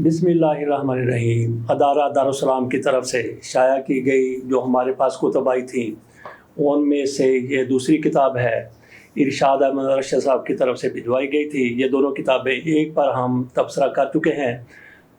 بسم اللہ الرحمن الرحیم۔ ادارہ دارالسلام کی طرف سے شائع کی گئی جو ہمارے پاس کتب آئی تھیں ان میں سے یہ دوسری کتاب ہے۔ ارشاد احمد ارشد صاحب کی طرف سے بھجوائی گئی تھی۔ یہ دونوں کتابیں ایک پر ہم تبصرہ کر چکے ہیں،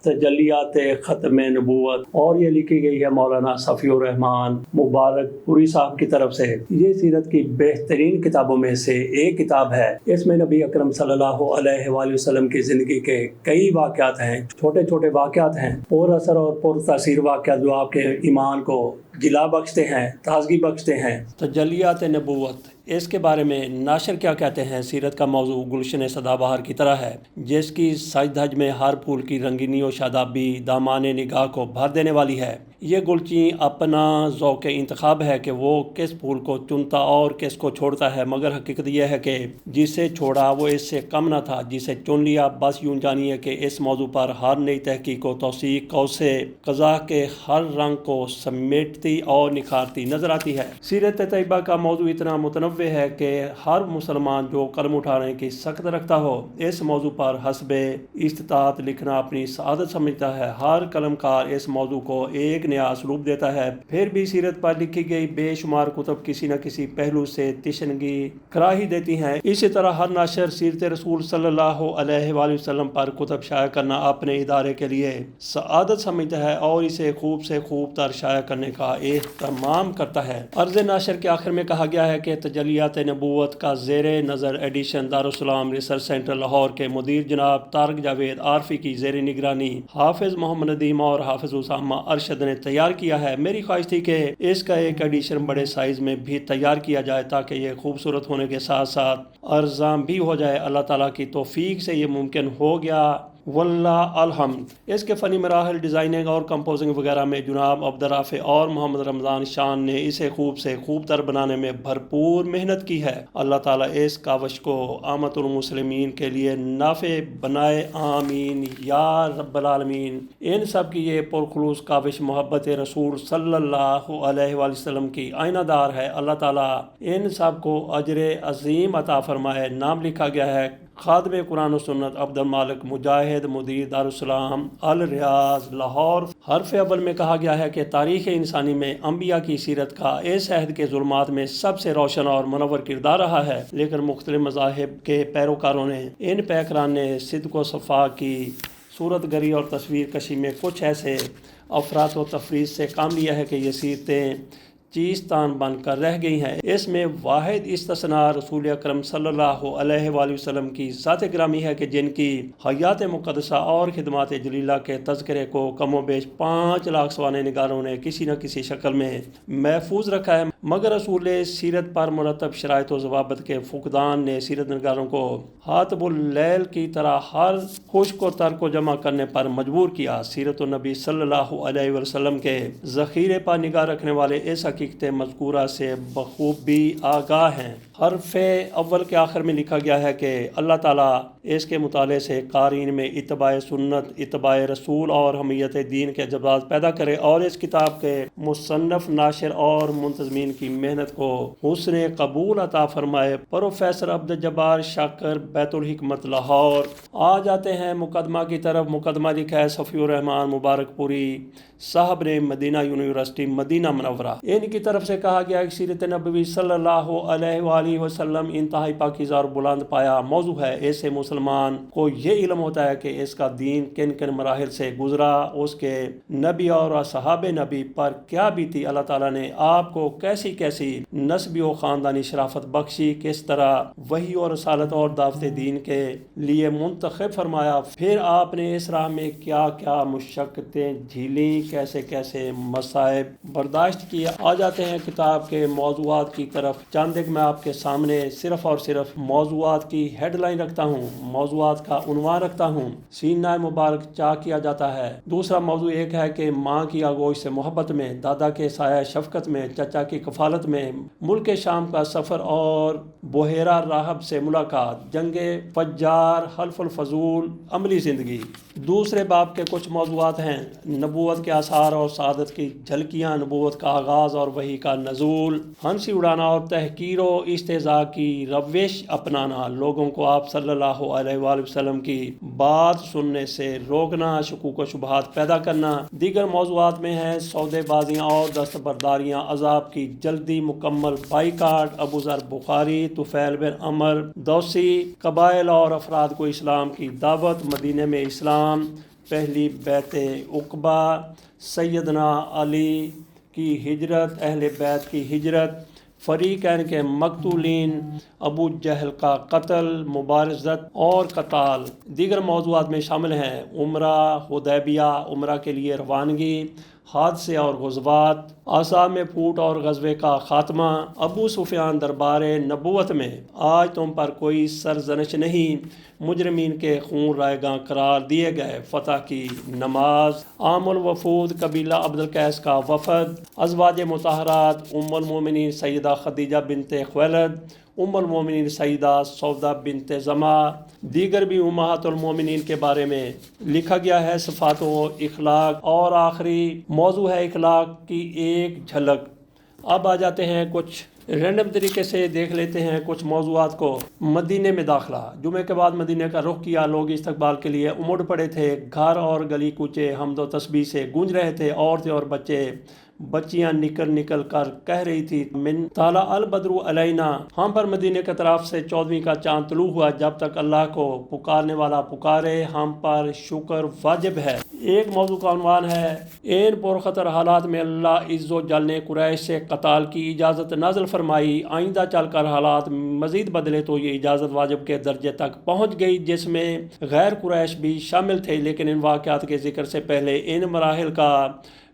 تجلیات ختم نبوت، اور یہ لکھی گئی ہے مولانا صفی الرحمان مبارک پوری صاحب کی طرف سے۔ یہ سیرت کی بہترین کتابوں میں سے ایک کتاب ہے۔ اس میں نبی اکرم صلی اللہ علیہ وآلہ وسلم کی زندگی کے کئی واقعات ہیں، چھوٹے چھوٹے واقعات ہیں، پر اثر اور پر تاثیر واقعات جو آپ کے ایمان کو جلا بخشتے ہیں، تازگی بخشتے ہیں۔ تجلیات نبوت، اس کے بارے میں ناشر کیا کہتے ہیں؟ سیرت کا موضوع گلشن سدا بہار کی طرح ہے جس کی سج دھج میں ہر پھول کی رنگینی و شادابی دامان نگاہ کو بھر دینے والی ہے۔ یہ گلچین اپنا ذوق انتخاب ہے کہ وہ کس پھول کو چنتا اور کس کو چھوڑتا ہے، مگر حقیقت یہ ہے کہ جسے چھوڑا وہ اس سے کم نہ تھا، جسے چن لیا بس یوں جانیے کہ اس موضوع پر ہر نئی تحقیق و توثیق سے قضا کے ہر رنگ کو سمیٹتی اور نکھارتی نظر آتی ہے۔ سیرت طیبہ کا موضوع اتنا متنوع ہے کہ ہر مسلمان جو قلم اٹھانے کی سخت رکھتا ہو اس موضوع پر حسب استطاعت لکھنا اپنی سعادت سمجھتا ہے۔ ہر قلم کار اس موضوع کو ایک نیا اسلوب دیتا ہے، پھر بھی سیرت پر لکھی گئی بے شمار کتب کسی نہ کسی پہلو سے تشنگی کرا ہی دیتی ہیں۔ اسی طرح ہر ناشر سیرت رسول صلی اللہ علیہ وآلہ وسلم پر کتب شائع کرنا اپنے ادارے کے لیے سعادت سمجھتا ہے اور اسے خوب سے خوب تر شائع کرنے کا اہتمام کرتا ہے۔ عرض ناشر کے آخر میں کہا گیا ہے کہ تجلیات نبوت کا زیر نظر ایڈیشن دارالسلام ریسرچ سینٹر لاہور کے مدیر جناب طارق جاوید عارفی کی زیر نگرانی حافظ محمد ندیم اور حافظ اسامہ ارشد نے تیار کیا ہے۔ میری خواہش تھی کہ اس کا ایک ایڈیشن بڑے سائز میں بھی تیار کیا جائے تاکہ یہ خوبصورت ہونے کے ساتھ ساتھ ارزاں بھی ہو جائے۔ اللہ تعالیٰ کی توفیق سے یہ ممکن ہو گیا، واللہ الحمد۔ اس کے فنی مراحل، ڈیزائننگ اور کمپوزنگ وغیرہ میں جناب عبدالرافع اور محمد رمضان شان نے اسے خوب سے خوب تر بنانے میں بھرپور محنت کی ہے۔ اللہ تعالیٰ اس کاوش کو عامت المسلمین کے لیے نافع بنائے، آمین یا رب العالمین۔ ان سب کی یہ پرخلوص کاوش محبت رسول صلی اللہ علیہ وآلہ وسلم کی آئینہ دار ہے۔ اللہ تعالیٰ ان سب کو اجر عظیم عطا فرمائے۔ نام لکھا گیا ہے خادم قرآن و سنت عبد المالک مجاہد، مدیر دارالسلام الریاض لاہور۔ حرف اول میں کہا گیا ہے کہ تاریخ انسانی میں انبیاء کی سیرت کا اس عہد کے ظلمات میں سب سے روشن اور منور کردار رہا ہے، لیکن مختلف مذاہب کے پیروکاروں نے، ان پیکران نے صدق و صفا کی صورت گری اور تصویر کشی میں کچھ ایسے افراط و تفریط سے کام لیا ہے کہ یہ سیرتیں چیستان بن کر رہ گئی ہیں۔ اس میں واحد استثناء رسول اکرم صلی اللہ علیہ وآلہ وسلم کی ذات گرامی ہے کہ جن کی حیات مقدسہ اور خدمات جلیلہ کے تذکرے کو کم و بیش 5 لاکھ سوانح نگاروں نے کسی نہ کسی شکل میں محفوظ رکھا ہے، مگر رسول سیرت پر مرتب شرائط و ضوابط کے فقدان نے سیرت نگاروں کو حاتب اللیل کی طرح ہر خشک و تر کو جمع کرنے پر مجبور کیا۔ سیرت النبی صلی اللہ علیہ وسلم کے ذخیرے پر نگاہ رکھنے والے اس حقیقت مذکورہ سے بخوبی آگاہ ہیں۔ حرف اول کے آخر میں لکھا گیا ہے کہ اللہ تعالیٰ اس کے مطالعے سے قارئین میں اتباع سنت، اتباع رسول اور حمیت دین کے جذبات پیدا کرے اور اس کتاب کے مصنف، ناشر اور منتظمین کی محنت کو حسن قبول عطا فرمائے۔ پروفیسر عبد الجبار شاکر، بیت الحکمت لاہور۔ آ جاتے ہیں مقدمہ کی طرف۔ مقدمہ لکھا ہے صفی الرحمان مبارک پوری صاحب نے مدینہ یونیورسٹی مدینہ منورہ۔ ان کی طرف سے کہا گیا کہ سیرت نبوی صلی اللہ علیہ وآلہ وسلم انتہائی پاکیزہ اور بلند پایا موضوع ہے۔ اس سے مسلمان کو یہ علم ہوتا ہے کہ اس کا دین کن کن مراحل سے گزرا، اس کے نبی اور اصحاب نبی پر کیا بیتی، اللہ تعالیٰ نے آپ کو کیسی کیسی نسبی و خاندانی شرافت بخشی، کس طرح وحی اور رسالت اور دعوت دین کے لیے منتخب فرمایا، پھر آپ نے اس راہ میں کیا کیا مشقتیں جھیلیں، کیسے کیسے مصائب برداشت کیے۔ آ جاتے ہیں کتاب کے موضوعات کی طرف۔ چند ایک میں آپ کے سامنے صرف اور صرف موضوعات کی ہیڈ لائن رکھتا ہوں، موضوعات کا عنوان رکھتا ہوں۔ سینہ مبارک چاک کیا جاتا ہے۔ دوسرا موضوع ایک ہے کہ ماں کی آغوش سے محبت میں، دادا کے سایہ شفقت میں، چچا کی کفالت میں، ملک شام کا سفر اور بحیرہ راہب سے ملاقات، جنگ فجار، حلف الفضول، عملی زندگی۔ دوسرے باب کے کچھ موضوعات ہیں: نبوت کے آثار اور سعادت کی جھلکیاں، نبوت کا آغاز اور وحی کا نزول، ہنسی اڑانا اور تحقیر و استہزاء کی روش اپنانا، لوگوں کو آپ صلی اللہ علیہ وآلہ وسلم کی بات سننے سے روکنا، شکوک و شبہات پیدا کرنا۔ دیگر موضوعات میں ہیں سودے بازیاں اور دستبرداریاں، عذاب کی جلدی، مکمل بائیکاٹ، ابو ذر بخاری، طفیل بن عمر دوسی، قبائل اور افراد کو اسلام کی دعوت، مدینہ میں اسلام، پہلی بیعت عقبہ، سیدنا علی کی ہجرت، اہل بیت کی ہجرت، فریقین کے مقتولین، ابو جہل کا قتل، مبارزت اور قتال۔ دیگر موضوعات میں شامل ہیں عمرہ حدیبیہ، عمرہ کے لیے روانگی، حادثے اور غزوات، اعصاب میں پھوٹ اور غزوے کا خاتمہ، ابو سفیان دربار نبوت میں، آج تم پر کوئی سرزنش نہیں، مجرمین کے خون رائگاں قرار دیے گئے، فتح کی نماز، عام الوفود، قبیلہ عبد القیس کا وفد، ازواج مطہرات، ام المومنین سیدہ خدیجہ بنت خویلد، ام المومنین سیدہ سودا بنت زمع۔ دیگر بھی امہات المومنین کے بارے میں لکھا گیا ہے، صفات و اخلاق، اور آخری موضوع ہے اخلاق کی ایک جھلک۔ اب آ جاتے ہیں کچھ رینڈم طریقے سے دیکھ لیتے ہیں کچھ موضوعات کو۔ مدینے میں داخلہ، جمعے کے بعد مدینے کا رخ کیا، لوگ استقبال کے لیے امڑ پڑے تھے، گھر اور گلی کوچے حمد و تسبیح سے گونج رہے تھے، عورتیں اور بچیاں نکل نکل کر کہہ رہی تھی، من طلع البدر علینا، ہم پر مدینے کی طرف سے 14ویں کا چاند طلوع ہوا، جب تک اللہ کو پکارنے والا پکارے ہم پر شکر واجب ہے۔ ایک موضوع کا عنوان ہے، ان پرخطر حالات میں اللہ عز و جل نے قریش سے قتال کی اجازت نازل فرمائی، آئندہ چل کر حالات مزید بدلے تو یہ اجازت واجب کے درجے تک پہنچ گئی، جس میں غیر قریش بھی شامل تھے، لیکن ان واقعات کے ذکر سے پہلے ان مراحل کا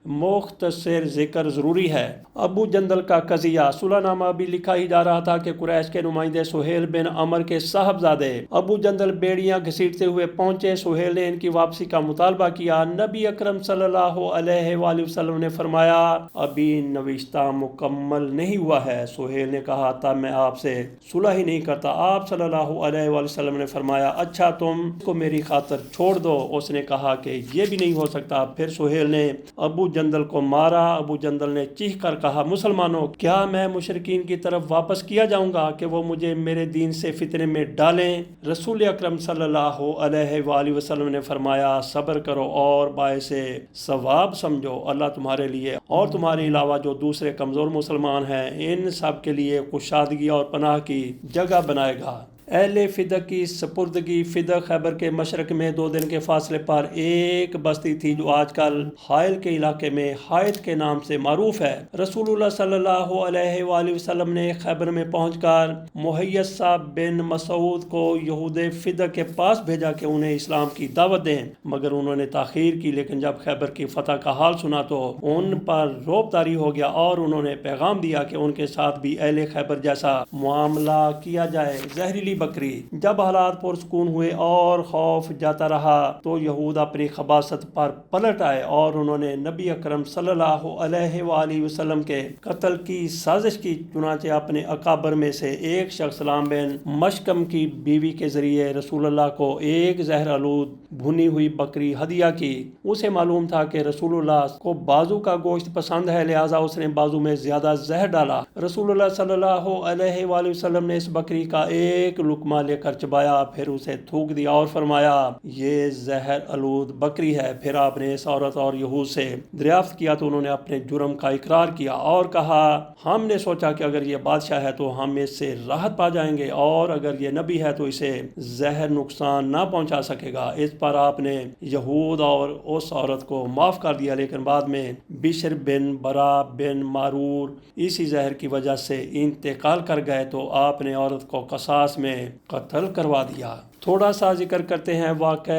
مختصر ذکر ضروری ہے۔ ابو جندل کا قضیہ، صلح نامہ بھی لکھا ہی جا رہا تھا کہ قریش کے نمائندے سہیل بن عمر کے صاحبزادے ابو جندل بیڑیاں گھسیٹتے ہوئے پہنچے، سہیل نے ان کی واپسی کا مطالبہ کیا، نبی اکرم صلی اللہ علیہ وآلہ وسلم نے فرمایا ابھی نوشتہ مکمل نہیں ہوا ہے۔ سہیل نے کہا تب میں آپ سے صلح ہی نہیں کرتا۔ آپ صلی اللہ علیہ وآلہ وسلم نے فرمایا اچھا تم کو میری خاطر چھوڑ دو۔ اس نے کہا کہ یہ بھی نہیں ہو سکتا۔ پھر سہیل نے ابو جندل کو مارا۔ ابو جندل نے چیخ کر کہا مسلمانوں، کیا میں مشرکین کی طرف واپس کیا جاؤں گا کہ وہ مجھے میرے دین سے فتنے میں ڈالیں؟ رسول اکرم صلی اللہ علیہ وآلہ وسلم نے فرمایا صبر کرو اور باعث ثواب سمجھو، اللہ تمہارے لیے اور تمہارے علاوہ جو دوسرے کمزور مسلمان ہیں ان سب کے لیے کشادگی اور پناہ کی جگہ بنائے گا۔ اہل فدق کی سپردگی، فدق خیبر کے مشرق میں 2 دن کے فاصلے پر ایک بستی تھی جو آج کل حائل کے علاقے میں حائط کے نام سے معروف ہے۔ رسول اللہ صلی اللہ علیہ وآلہ وسلم نے خیبر میں پہنچ کر محیصہ بن مسعود کو یہود فدق کے پاس بھیجا کہ انہیں اسلام کی دعوت دیں، مگر انہوں نے تاخیر کی، لیکن جب خیبر کی فتح کا حال سنا تو ان پر رعب طاری ہو گیا اور انہوں نے پیغام دیا کہ ان کے ساتھ بھی اہل خیبر جیسا معاملہ کیا جائے۔ زہریلی بکری۔ جب حالات پرسکون ہوئے اور خوف جاتا رہا تو یہود اپنی خباثت پر پلٹ آئے اور انہوں نے نبی اکرم صلی اللہ علیہ وآلہ وسلم کے قتل کی سازش کی، چنانچہ اپنے اکابر میں سے ایک شخص سلام بن مشکم کی بیوی کے ذریعے رسول اللہ کو ایک زہر آلود بھنی ہوئی بکری ہدیہ کی۔ اسے معلوم تھا کہ رسول اللہ کو بازو کا گوشت پسند ہے، لہٰذا اس نے بازو میں زیادہ زہر ڈالا۔ رسول اللہ صلی اللہ علیہ وآلہ وسلم نے اس بکری کا ایک لقمہ لے کر چبایا، پھر اسے تھوک دیا اور فرمایا یہ زہر آلود بکری ہے۔ پھر آپ نے اس عورت اور یہود سے دریافت کیا تو انہوں نے اپنے جرم کا اقرار کیا اور کہا ہم نے سوچا کہ اگر یہ بادشاہ ہے تو ہم اس سے راحت پا جائیں گے اور اگر یہ نبی ہے تو اسے زہر نقصان نہ پہنچا سکے گا۔ اس پر آپ نے یہود اور اس عورت کو معاف کر دیا، لیکن بعد میں بشر بن برا بن معرور اسی زہر کی وجہ سے انتقال کر گئے تو آپ نے عورت کو قصاص میں قتل کروا دیا۔ تھوڑا سا ذکر کرتے ہیں واقعہ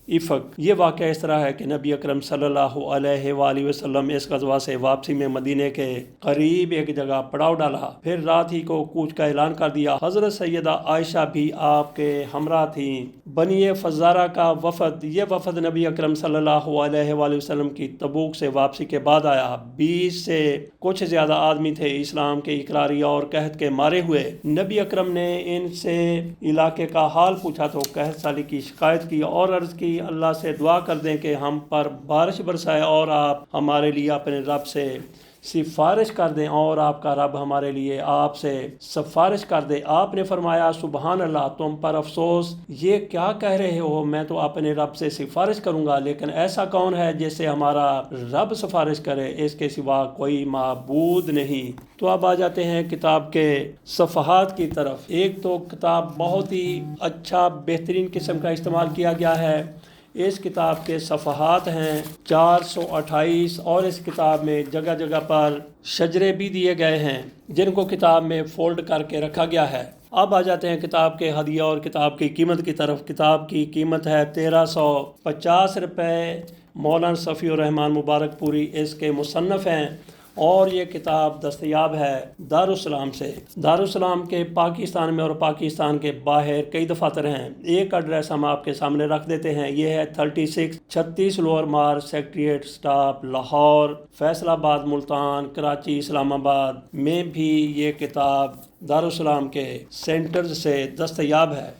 افق۔ یہ واقعہ اس طرح ہے کہ نبی اکرم صلی اللہ علیہ وآلہ وسلم اس غزوہ سے واپسی میں مدینے کے قریب ایک جگہ پڑاؤ ڈالا، پھر رات ہی کو کوچ کا اعلان کر دیا۔ حضرت سیدہ عائشہ بھی آپ کے ہمراہ تھیں۔ بنی فزارہ کا وفد، یہ وفد نبی اکرم صلی اللہ علیہ وآلہ وسلم کی تبوک سے واپسی کے بعد آیا۔ 20 سے کچھ زیادہ آدمی تھے، اسلام کے اقراری اور قحط کے مارے ہوئے۔ نبی اکرم نے ان سے علاقے کا حال پوچھا تو قحط سالی کی شکایت کی اور عرض کی اللہ سے دعا کر دیں کہ ہم پر بارش برسائے اور آپ ہمارے لیے اپنے رب سے سفارش کر دیں اور آپ کا رب ہمارے لیے آپ سے سفارش کر دے۔ آپ نے فرمایا سبحان اللہ، تم پر افسوس، یہ کیا کہہ رہے ہو؟ میں تو اپنے رب سے سفارش کروں گا، لیکن ایسا کون ہے جس سے ہمارا رب سفارش کرے؟ اس کے سوا کوئی معبود نہیں۔ تو اب آ جاتے ہیں کتاب کے صفحات کی طرف۔ ایک تو کتاب بہت ہی اچھا بہترین قسم کا استعمال کیا گیا ہے۔ اس کتاب کے صفحات ہیں 428 اور اس کتاب میں جگہ جگہ پر شجرے بھی دیے گئے ہیں جن کو کتاب میں فولڈ کر کے رکھا گیا ہے۔ اب آ جاتے ہیں کتاب کے ہدیہ اور کتاب کی قیمت کی طرف۔ کتاب کی قیمت ہے 1350 روپے۔ مولانا صفی الرحمن مبارک پوری اس کے مصنف ہیں اور یہ کتاب دستیاب ہے دارالسلام سے۔ دارالسلام کے پاکستان میں اور پاکستان کے باہر کئی دفاتر ہیں۔ ایک ایڈریس ہم آپ کے سامنے رکھ دیتے ہیں، یہ ہے 3636 لوور مار سیکٹریٹ سٹاپ لاہور، فیصل آباد، ملتان، کراچی، اسلام آباد میں بھی یہ کتاب دارالسلام کے سینٹرز سے دستیاب ہے۔